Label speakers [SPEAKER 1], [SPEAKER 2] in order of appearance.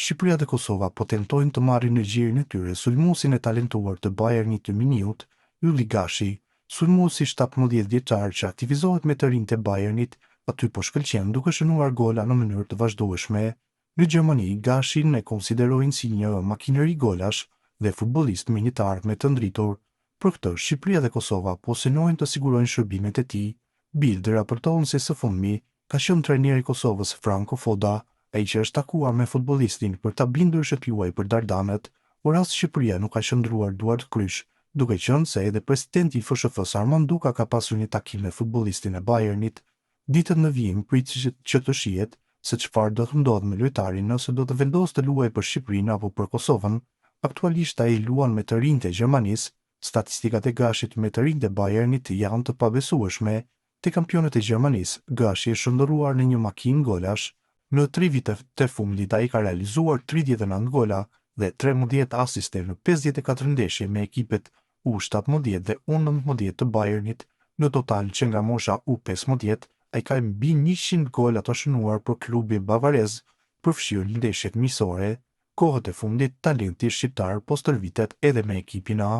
[SPEAKER 1] Shqipëria dhe Kosova po tentojnë të marrin në gjirin e tyre sulmuesin e talentuar të Bayernit të Miniut, Ylli Gashi, sulmuesi 17 vjeçar që aktivizohet me të rinjtë e Bayernit, aty po shkëlqen duke shënuar gola në mënyrë të vazhdueshme. Në Gjermani, Gashin e konsiderojnë si një makineri golash dhe futbollist me një të ardhme të ndritur. Për këtë, Shqipëria dhe Kosova po synojnë të sigurojnë shërbimet e tij. Bild raporton se së fundmi ka qenë trajneri i Kosovës Franco Foda, ai që është takuar me futbollistin për ta bindur shtëpiuaj për Dardanët, por as Shqipëria nuk ka qëndruar duart krysh, duke qenë se edhe presidenti i FSHF-s Armand Duka ka pasur një takim me futbollistin e Bayernit. Ditët në vijim prit që të shihet se çfarë do të ndodhë me lojtarin nëse do të vendosë të luajë për Shqipërinë apo për Kosovën. Aktualisht ai luan me të rinjtë e Gjermanisë. Statistikat e Gashit me të rinjtë e Bayernit janë të pabesueshme. Te kampionët e Gjermanisë, Gashi është shndërruar në një makinë golash. Në 3 vite të fundit ai ka realizuar 39 gola dhe 13 asiste në 54 ndeshje me ekipet U17 dhe U19 të Bayernit. Në total që nga mosha U15, ai ka mbi 100 gola të shënuar për klubi bavarez, përfshirë ndeshjet miqësore. Kohët e fundit talenti shqiptar po stërvitet edhe me ekipin A.